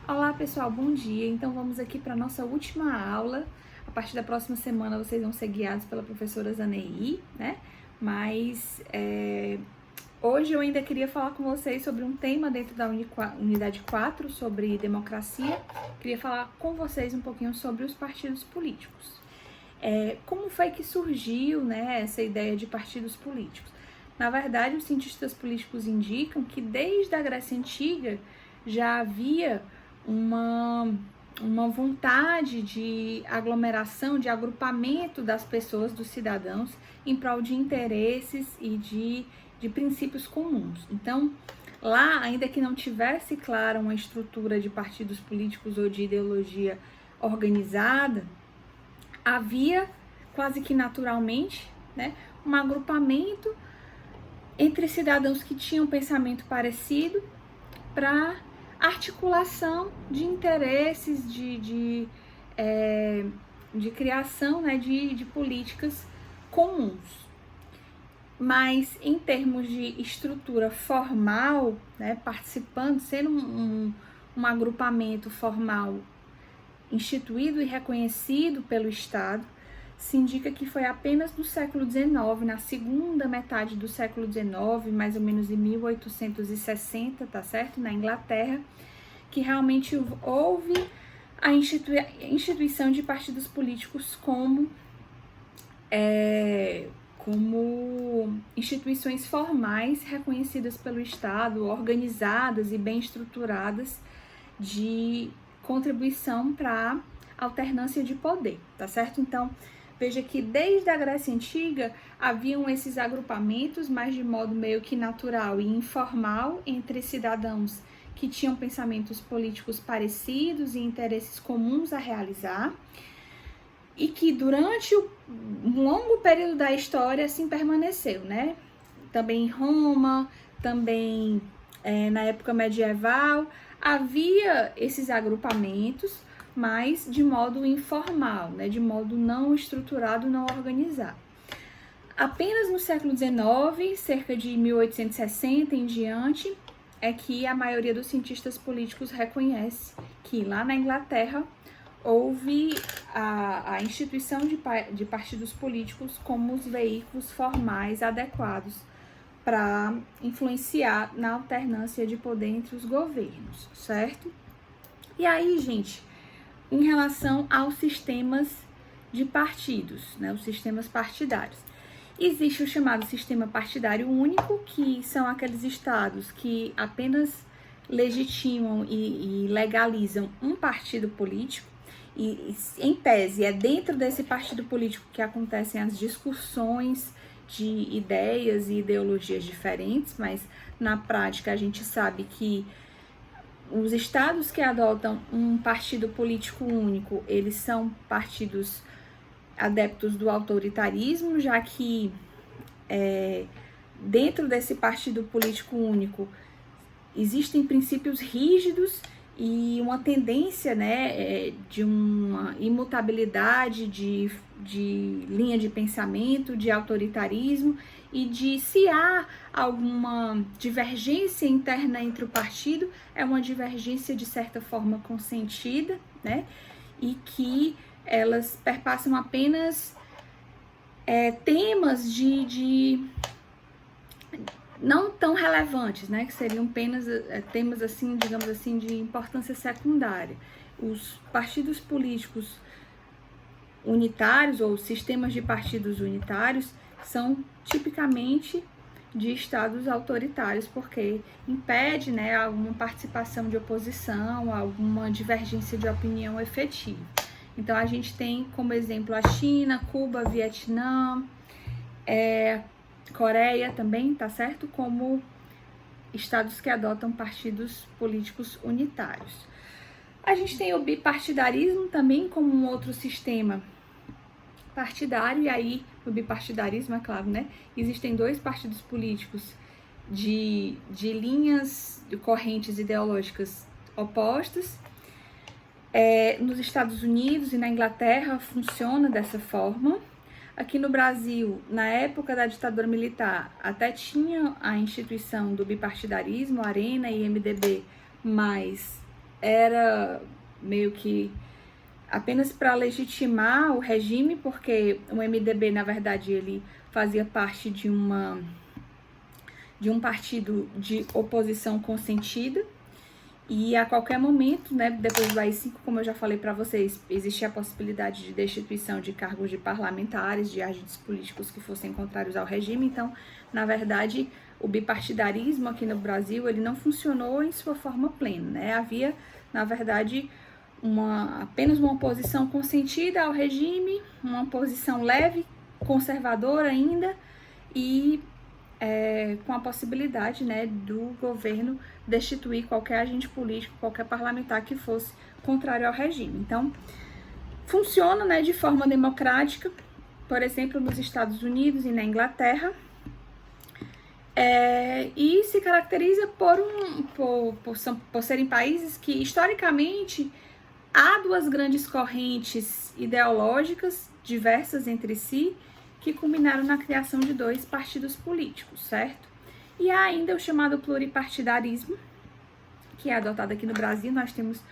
Olá pessoal, bom dia. Então vamos aqui para a nossa última aula. A partir da próxima semana vocês vão ser guiados pela professora Zaneí, né? Mas hoje eu ainda queria falar com vocês sobre um tema dentro da unidade 4, sobre democracia. Queria falar com vocês um pouquinho sobre os partidos políticos. Como foi que surgiu, né, essa ideia de partidos políticos? Na verdade, os cientistas políticos indicam que desde a Grécia Antiga já havia uma vontade de aglomeração, de agrupamento das pessoas, dos cidadãos, em prol de interesses e de princípios comuns. Então, lá, ainda que não tivesse clara uma estrutura de partidos políticos ou de ideologia organizada, havia quase que naturalmente, né, um agrupamento entre cidadãos que tinham pensamento parecido para articulação de interesses, de criação, né, de políticas comuns. Mas em termos de estrutura formal, né, participando, sendo um agrupamento formal instituído e reconhecido pelo Estado, se indica que foi apenas no século XIX, na segunda metade do século XIX, mais ou menos em 1860, tá certo? Na Inglaterra, que realmente houve a instituição de partidos políticos como instituições formais reconhecidas pelo Estado, organizadas e bem estruturadas de contribuição para a alternância de poder, tá certo? Então, veja que desde a Grécia Antiga haviam esses agrupamentos, mas de modo meio que natural e informal, entre cidadãos que tinham pensamentos políticos parecidos e interesses comuns a realizar, e que durante um longo período da história assim permaneceu, né? Também em Roma, também na época medieval, havia esses agrupamentos, mas de modo informal, né? De modo não estruturado, não organizado. Apenas no século XIX, cerca de 1860 em diante, é que a maioria dos cientistas políticos reconhece que lá na Inglaterra houve a instituição de partidos políticos como os veículos formais adequados para influenciar na alternância de poder entre os governos, certo? E aí, gente, em relação aos sistemas de partidos, né, os sistemas partidários, existe o chamado sistema partidário único, que são aqueles estados que apenas legitimam e legalizam um partido político, e em tese é dentro desse partido político que acontecem as discussões de ideias e ideologias diferentes, mas na prática a gente sabe que os estados que adotam um partido político único, eles são partidos adeptos do autoritarismo, já que dentro desse partido político único existem princípios rígidos e uma tendência, né, de uma imutabilidade de linha de pensamento, de autoritarismo, e de se há alguma divergência interna entre o partido, é uma divergência de certa forma consentida, né, e que elas perpassam apenas temas de não tão relevantes, né, que seriam apenas temas assim, digamos assim, de importância secundária. Os partidos políticos unitários ou sistemas de partidos unitários são tipicamente de estados autoritários, porque impede, né, alguma participação de oposição, alguma divergência de opinião efetiva. Então a gente tem como exemplo a China, Cuba, Vietnã, Coreia também, tá certo? Como estados que adotam partidos políticos unitários. A gente tem o bipartidarismo também como um outro sistema partidário, e aí no bipartidarismo, é claro, né? Existem dois partidos políticos de linhas, de correntes ideológicas opostas. Nos Estados Unidos e na Inglaterra funciona dessa forma. Aqui no Brasil, na época da ditadura militar, até tinha a instituição do bipartidarismo, Arena e MDB, mas era meio que apenas para legitimar o regime, porque o MDB, na verdade, ele fazia parte de um partido de oposição consentida, e a qualquer momento, né, depois do AI-5, como eu já falei para vocês, existia a possibilidade de destituição de cargos de parlamentares, de agentes políticos que fossem contrários ao regime. Então, na verdade, o bipartidarismo aqui no Brasil, ele não funcionou em sua forma plena, né? Havia, na verdade, apenas uma oposição consentida ao regime, uma oposição leve, conservadora ainda, e com a possibilidade, né, do governo destituir qualquer agente político, qualquer parlamentar que fosse contrário ao regime. Então, funciona, né, de forma democrática, por exemplo, nos Estados Unidos e na Inglaterra, e se caracteriza por serem países que, historicamente, há duas grandes correntes ideológicas, diversas entre si, que culminaram na criação de 2 partidos políticos, certo? E há ainda o chamado pluripartidarismo, que é adotado aqui no Brasil. Nós temos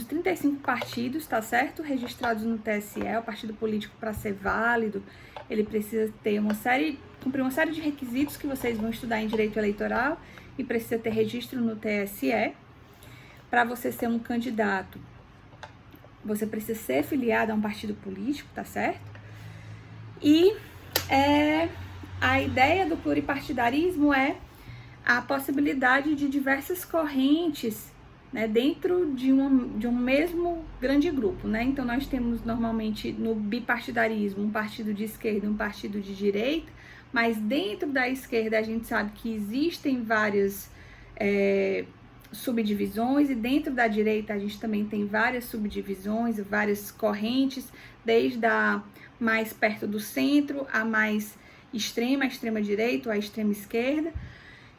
35 partidos, tá certo? Registrados no TSE. O partido político, para ser válido, ele precisa ter cumprir uma série de requisitos que vocês vão estudar em direito eleitoral, e precisa ter registro no TSE. Para você ser um candidato, você precisa ser filiado a um partido político, tá certo? E a ideia do pluripartidarismo é a possibilidade de diversas correntes, né, dentro de um mesmo grande grupo, né? Então, nós temos normalmente no bipartidarismo um partido de esquerda e um partido de direita, mas dentro da esquerda a gente sabe que existem várias subdivisões, e dentro da direita a gente também tem várias subdivisões, várias correntes, desde a mais perto do centro, a mais extrema, a extrema direita, ou a extrema esquerda.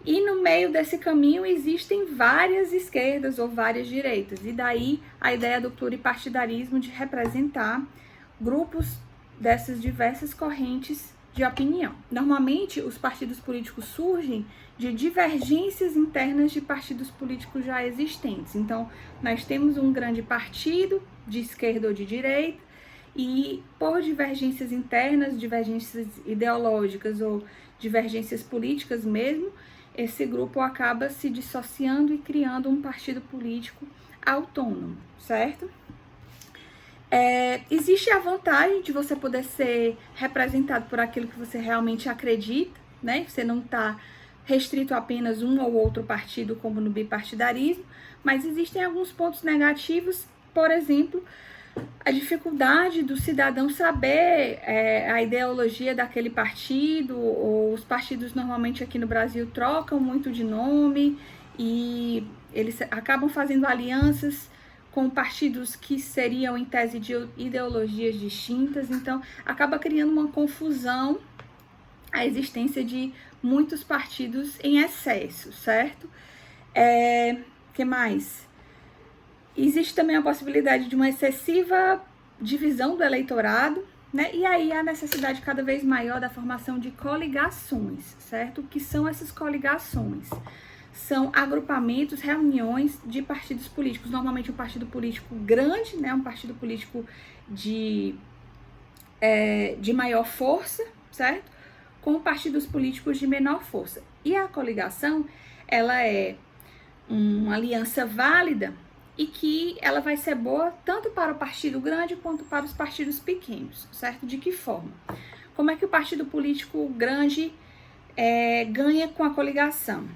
E no meio desse caminho existem várias esquerdas ou várias direitas. E daí a ideia do pluripartidarismo, de representar grupos dessas diversas correntes de opinião. Normalmente os partidos políticos surgem de divergências internas de partidos políticos já existentes. Então, nós temos um grande partido de esquerda ou de direita, e por divergências internas, divergências ideológicas ou divergências políticas mesmo, esse grupo acaba se dissociando e criando um partido político autônomo, certo? Existe a vantagem de você poder ser representado por aquilo que você realmente acredita, né? Você não está restrito a apenas um ou outro partido, como no bipartidarismo, mas existem alguns pontos negativos, por exemplo, a dificuldade do cidadão saber a ideologia daquele partido, ou os partidos normalmente aqui no Brasil trocam muito de nome, e eles acabam fazendo alianças com partidos que seriam em tese de ideologias distintas. Então acaba criando uma confusão a existência de muitos partidos em excesso, certo? Que mais? Existe também a possibilidade de uma excessiva divisão do eleitorado, né? E aí a necessidade cada vez maior da formação de coligações, certo? O que são essas coligações? São agrupamentos, reuniões de partidos políticos, normalmente um partido político grande, né? Um partido político de maior força, certo? Com partidos políticos de menor força. E a coligação, ela é uma aliança válida, e que ela vai ser boa tanto para o partido grande quanto para os partidos pequenos, certo? De que forma? Como é que o partido político grande ganha com a coligação?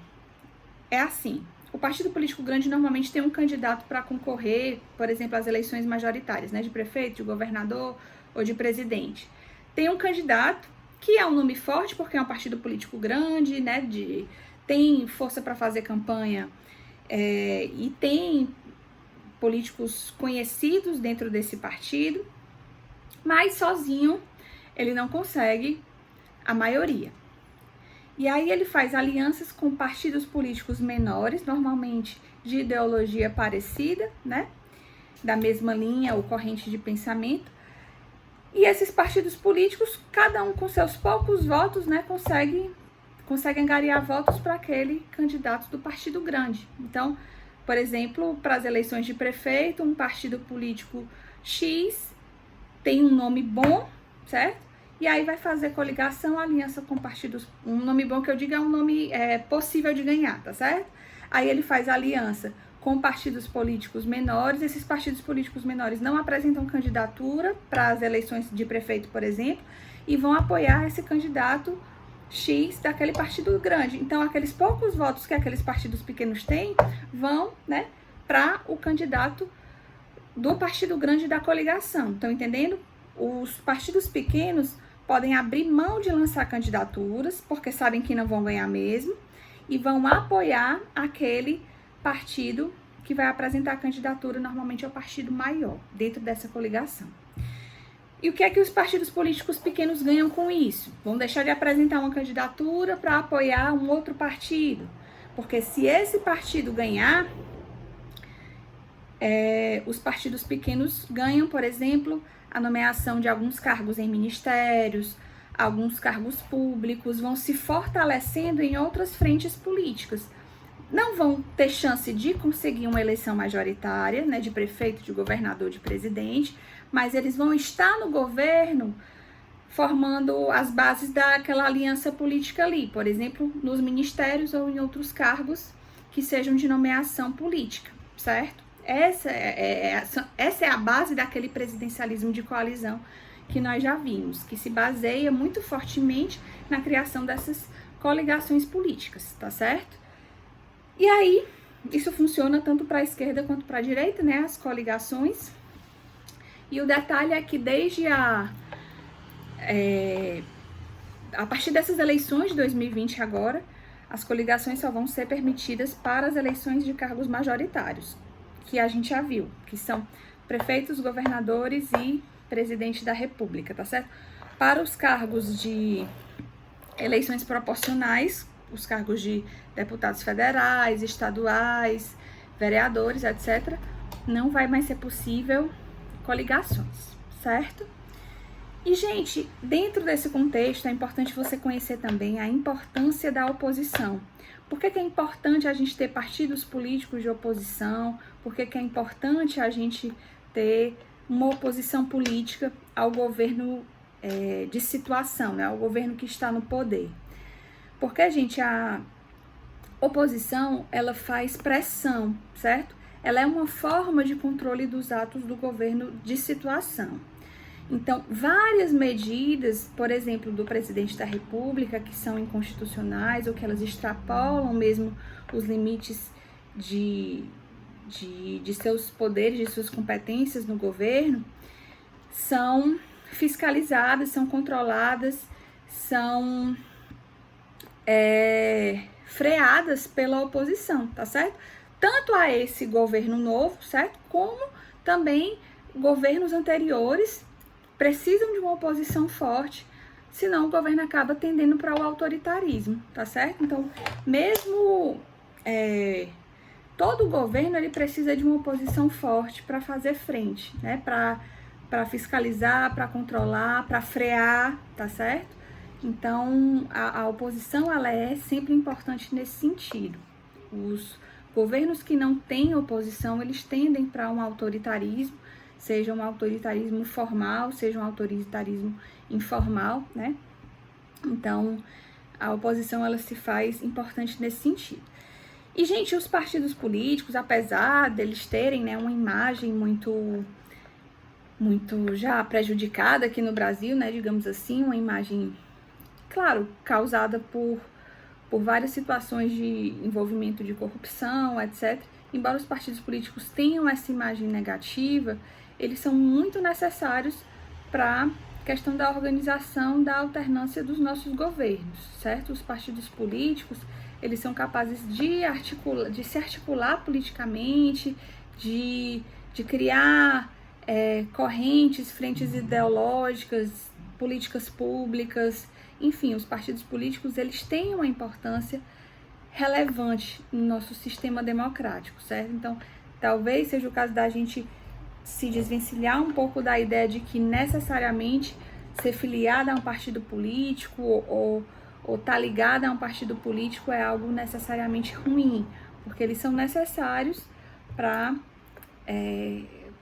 É assim: o partido político grande normalmente tem um candidato para concorrer, por exemplo, às eleições majoritárias, né, de prefeito, de governador ou de presidente. Tem um candidato que é um nome forte, porque é um partido político grande, né, tem força para fazer campanha, e tem políticos conhecidos dentro desse partido, mas sozinho ele não consegue a maioria. E aí ele faz alianças com partidos políticos menores, normalmente de ideologia parecida, né? Da mesma linha ou corrente de pensamento. E esses partidos políticos, cada um com seus poucos votos, né, consegue angariar votos para aquele candidato do partido grande. Então, Por exemplo, para as eleições de prefeito, um partido político X tem um nome bom, certo? E aí vai fazer coligação, aliança com partidos. Um nome bom que eu digo é um nome possível de ganhar, tá certo? Aí ele faz aliança com partidos políticos menores. Esses partidos políticos menores não apresentam candidatura para as eleições de prefeito, por exemplo, e vão apoiar esse candidato X daquele partido grande. Então, aqueles poucos votos que aqueles partidos pequenos têm vão, né, para o candidato do partido grande da coligação. Estão entendendo? Os partidos pequenos podem abrir mão de lançar candidaturas, porque sabem que não vão ganhar mesmo, e vão apoiar aquele partido que vai apresentar a candidatura, normalmente é o partido maior, dentro dessa coligação. E o que é que os partidos políticos pequenos ganham com isso? Vão deixar de apresentar uma candidatura para apoiar um outro partido. Porque se esse partido ganhar, os partidos pequenos ganham, por exemplo, a nomeação de alguns cargos em ministérios, alguns cargos públicos, vão se fortalecendo em outras frentes políticas. Não vão ter chance de conseguir uma eleição majoritária, né, de prefeito, de governador, de presidente, mas eles vão estar no governo formando as bases daquela aliança política ali, por exemplo, nos ministérios ou em outros cargos que sejam de nomeação política, certo? Essa é a base daquele presidencialismo de coalizão que nós já vimos, que se baseia muito fortemente na criação dessas coligações políticas, tá certo? E aí, isso funciona tanto para a esquerda quanto para a direita, né, as coligações. E o detalhe é que desde a partir dessas eleições de 2020 agora, as coligações só vão ser permitidas para as eleições de cargos majoritários, que a gente já viu, que são prefeitos, governadores e presidente da república, tá certo? Para os cargos de eleições proporcionais, os cargos de deputados federais, estaduais, vereadores, etc., não vai mais ser possível coligações, certo? E, gente, dentro desse contexto, é importante você conhecer também a importância da oposição. Por que é importante a gente ter partidos políticos de oposição? Por que é importante a gente ter uma oposição política ao governo de situação, né? Ao governo que está no poder? Porque, gente, a oposição, ela faz pressão, certo? Ela é uma forma de controle dos atos do governo de situação. Então, várias medidas, por exemplo, do presidente da República, que são inconstitucionais ou que elas extrapolam mesmo os limites de seus poderes, de suas competências no governo, são fiscalizadas, são controladas, são freadas pela oposição, tá certo? Tanto a esse governo novo, certo? Como também governos anteriores precisam de uma oposição forte, senão o governo acaba tendendo para o autoritarismo, tá certo? Então, mesmo todo governo, ele precisa de uma oposição forte para fazer frente, né? Para fiscalizar, para controlar, para frear, tá certo? Então, a oposição, ela é sempre importante nesse sentido. Os governos que não têm oposição, eles tendem para um autoritarismo, seja um autoritarismo formal, seja um autoritarismo informal, né? Então, a oposição, ela se faz importante nesse sentido. E, gente, os partidos políticos, apesar deles terem, né, uma imagem muito já prejudicada aqui no Brasil, né, digamos assim, uma imagem, claro, causada por várias situações de envolvimento de corrupção, etc. Embora os partidos políticos tenham essa imagem negativa, eles são muito necessários para a questão da organização da alternância dos nossos governos, certo? Os partidos políticos, eles são capazes de se articular politicamente, de criar correntes, frentes ideológicas, políticas públicas. Enfim, os partidos políticos, eles têm uma importância relevante no nosso sistema democrático, certo? Então, talvez seja o caso da gente se desvencilhar um pouco da ideia de que necessariamente ser filiada a um partido político ou estar ligada a um partido político é algo necessariamente ruim, porque eles são necessários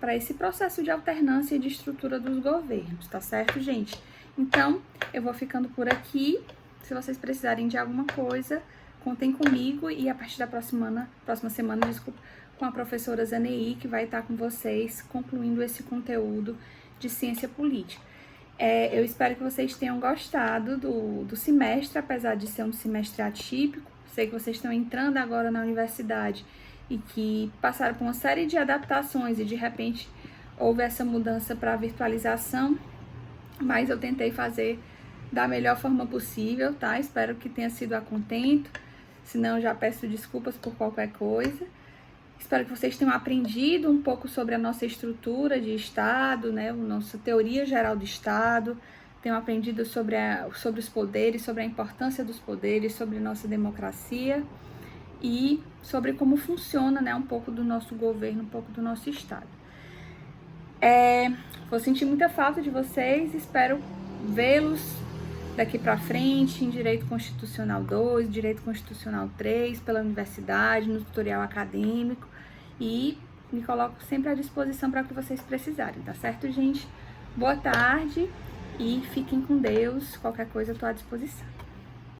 para esse processo de alternância e de estrutura dos governos, tá certo, gente? Então, eu vou ficando por aqui. Se vocês precisarem de alguma coisa, contem comigo e a partir da próxima semana, desculpa, com a professora Zanei, que vai estar com vocês concluindo esse conteúdo de ciência política. Eu espero que vocês tenham gostado do semestre, apesar de ser um semestre atípico. Sei que vocês estão entrando agora na universidade e que passaram por uma série de adaptações e de repente houve essa mudança para a virtualização, mas eu tentei fazer da melhor forma possível, tá? Espero que tenha sido a contento, senão já peço desculpas por qualquer coisa. Espero que vocês tenham aprendido um pouco sobre a nossa estrutura de Estado, né? A nossa teoria geral do Estado, tenham aprendido sobre os poderes, sobre a importância dos poderes, sobre nossa democracia e sobre como funciona, né, um pouco do nosso governo, um pouco do nosso Estado. Vou sentir muita falta de vocês, espero vê-los daqui para frente em Direito Constitucional 2, Direito Constitucional 3, pela universidade, no tutorial acadêmico, e me coloco sempre à disposição para o que vocês precisarem, tá certo, gente? Boa tarde e fiquem com Deus, qualquer coisa eu estou à disposição.